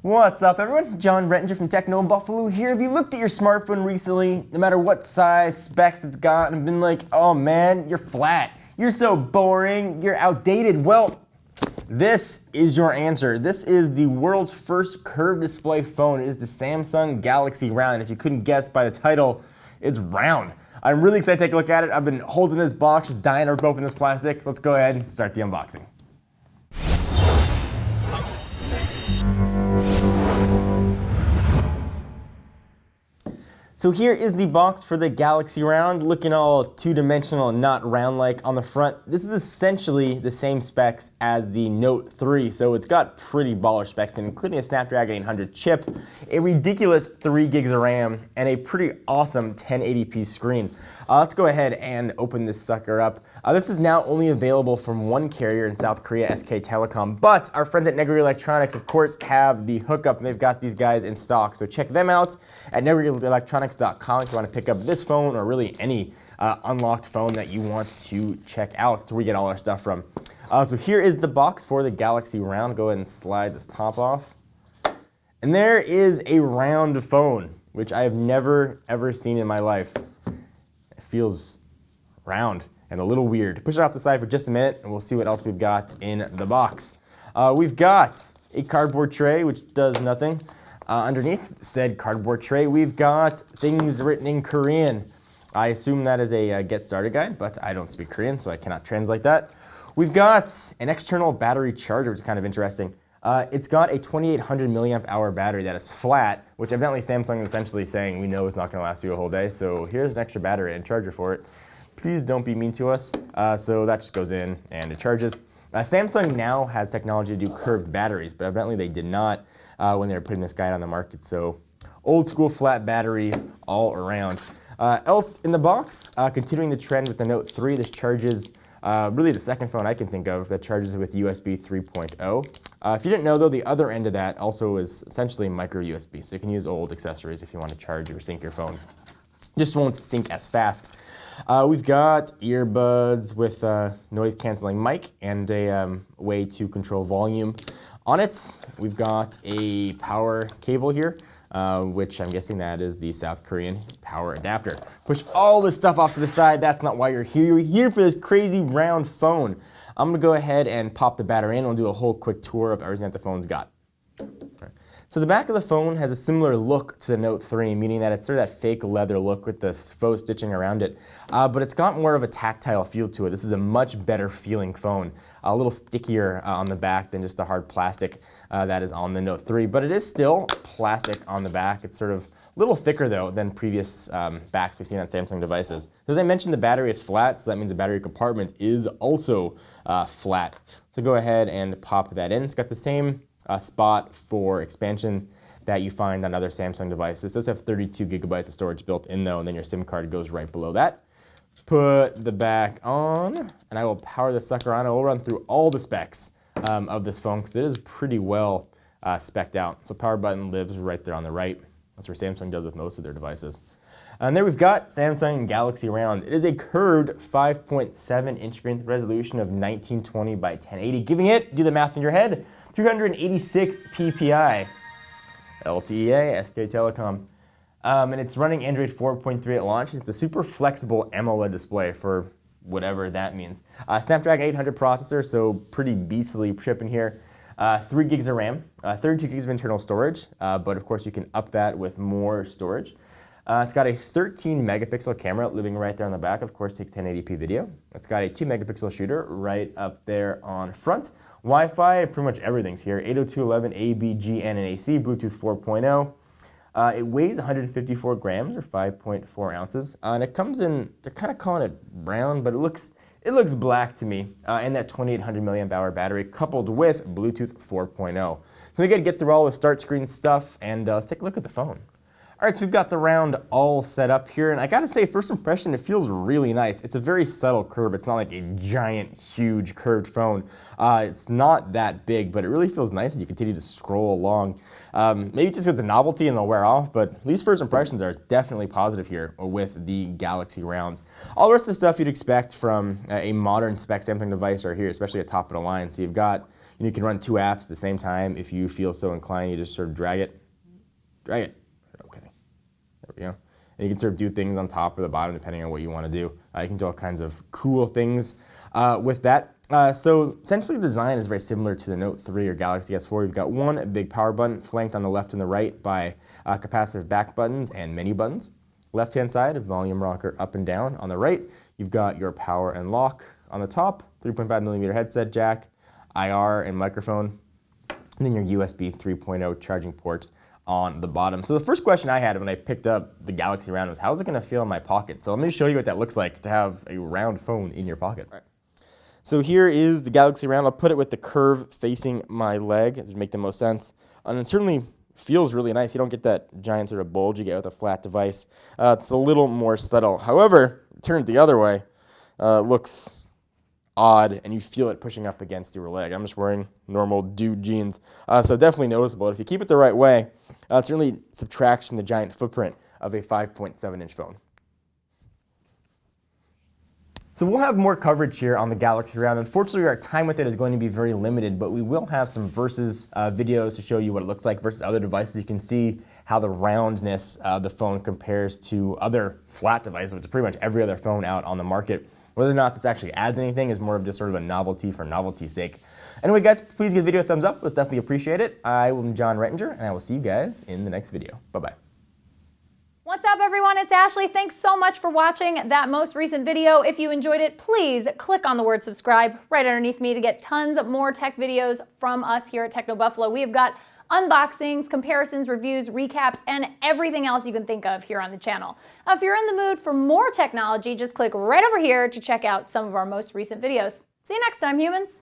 What's up, everyone? John Rettinger from Techno Buffalo here. Have you looked at your smartphone recently, no matter what size, specs it's got, and been like, oh man, you're flat, you're so boring, you're outdated? Well, this is your answer. This is the world's first curved display phone. It is the Samsung Galaxy Round. If you couldn't guess by the title, it's round. I'm really excited to take a look at it. I've been holding this box, just dying to rip open this plastic. Let's go ahead and start the unboxing. So here is the box for the Galaxy Round, looking all two-dimensional and not round-like on the front. This is essentially the same specs as the Note 3, so it's got pretty baller specs, including a Snapdragon 800 chip, a ridiculous 3 gigs of RAM, and a pretty awesome 1080p screen. Let's go ahead and open this sucker up. This is now only available from one carrier in South Korea, SK Telecom, but our friends at Neguri Electronics, of course, have the hookup, and they've got these guys in stock. So check them out at negurielectronics.com if you want to pick up this phone or really any unlocked phone that you want to check out. That's where we get all our stuff from. So here is the box for the Galaxy Round. Go ahead and slide this top off. And there is a round phone, which I have never, ever seen in my life. It feels round and a little weird. Push it off the side for just a minute, and we'll see what else we've got in the box. We've got a cardboard tray, which does nothing. Underneath said cardboard tray, we've got things written in Korean. I assume that is a get started guide, but I don't speak Korean, so I cannot translate that. We've got an external battery charger, which is kind of interesting. It's got a 2800 milliamp hour battery that is flat, which evidently Samsung is essentially saying we know it's not going to last you a whole day, so here's an extra battery and charger for it. Please don't be mean to us. So that just goes in and it charges. Samsung now has technology to do curved batteries, but evidently they did not when they were putting this guide on the market. So old school flat batteries all around. Else in the box, continuing the trend with the Note 3, this charges really the second phone I can think of that charges with USB 3.0. If you didn't know though, the other end of that also is essentially micro USB, so you can use old accessories if you want to charge or sync your phone. Just won't sync as fast. We've got earbuds with noise canceling mic and a way to control volume. On it, we've got a power cable here, which I'm guessing that is the South Korean power adapter. Push all this stuff off to the side. That's not why you're here. You're here for this crazy round phone. I'm gonna go ahead and pop the battery in. We'll do a whole quick tour of everything that the phone's got. So the back of the phone has a similar look to the Note 3, meaning that it's sort of that fake leather look with this faux stitching around it. But it's got more of a tactile feel to it. This is a much better feeling phone. A little stickier on the back than just the hard plastic that is on the Note 3. But it is still plastic on the back. It's sort of a little thicker though than previous backs we've seen on Samsung devices. As I mentioned, the battery is flat, so that means the battery compartment is also flat. So go ahead and pop that in. It's got the same spot for expansion that you find on other Samsung devices. It does have 32 gigabytes of storage built in though, and then your SIM card goes right below that. Put the back on, and I will power the sucker on. I will run through all the specs of this phone because it is pretty well spec'd out. So power button lives right there on the right. That's where Samsung does with most of their devices. And there we've got Samsung Galaxy Round. It is a curved 5.7 inch screen with a resolution of 1920 by 1080, giving it, do the math in your head, 386 ppi, LTE, SK Telecom. And it's running Android 4.3 at launch. It's a super flexible AMOLED display for whatever that means. Snapdragon 800 processor, so pretty beastly chip in here. 3 gigs of RAM, 32 gigs of internal storage, but of course you can up that with more storage. It's got a 13 megapixel camera living right there on the back, of course takes 1080p video. It's got a 2 megapixel shooter right up there on front. Wi-Fi, pretty much everything's here. 802.11 ABGN and AC, Bluetooth 4.0. It weighs 154 grams or 5.4 ounces. And it comes in, they're kind of calling it brown, but it looks black to me. And that 2800 milliamp hour battery coupled with Bluetooth 4.0. So we gotta get through all the start screen stuff and take a look at the phone. All right, so we've got the Round all set up here, and I gotta say, first impression, it feels really nice. It's a very subtle curve. It's not like a giant, huge curved phone. It's not that big, but it really feels nice as you continue to scroll along. Maybe just because it's a novelty and they'll wear off, but these first impressions are definitely positive here with the Galaxy Round. All the rest of the stuff you'd expect from a modern spec Samsung device are here, especially at top of the line. So you've got You can run 2 apps at the same time if you feel so inclined. You just sort of drag it. Okay, there we go. And you can sort of do things on top or the bottom depending on what you want to do. You can do all kinds of cool things with that. So essentially the design is very similar to the Note 3 or Galaxy S4. You've got one big power button flanked on the left and the right by capacitive back buttons and menu buttons. Left-hand side, a volume rocker up and down. On the right, you've got your power and lock. On the top, 3.5mm headset jack, IR and microphone, and then your USB 3.0 charging port on the bottom. So the first question I had when I picked up the Galaxy Round was, how's it going to feel in my pocket? So let me show you what that looks like to have a round phone in your pocket. All right. So here is the Galaxy Round. I'll put it with the curve facing my leg to make the most sense. And it certainly feels really nice. You don't get that giant sort of bulge you get with a flat device. It's a little more subtle. However, turn it the other way, it looks odd, and you feel it pushing up against your leg. I'm just wearing normal dude jeans, so definitely noticeable. If you keep it the right way, it certainly subtracts from the giant footprint of a 5.7-inch phone. So we'll have more coverage here on the Galaxy Round. Unfortunately, our time with it is going to be very limited, but we will have some versus videos to show you what it looks like versus other devices. You can see how the roundness of the phone compares to other flat devices, which is pretty much every other phone out on the market. Whether or not this actually adds anything is more of just sort of a novelty for novelty's sake. Anyway, guys, please give the video a thumbs up. We'll definitely appreciate it. I am John Rettinger, and I will see you guys in the next video. Bye-bye. What's up, everyone? It's Ashley. Thanks so much for watching that most recent video. If you enjoyed it, please click on the word subscribe right underneath me to get tons of more tech videos from us here at Techno Buffalo. We have got unboxings, comparisons, reviews, recaps, and everything else you can think of here on the channel. If you're in the mood for more technology, just click right over here to check out some of our most recent videos. See you next time, humans.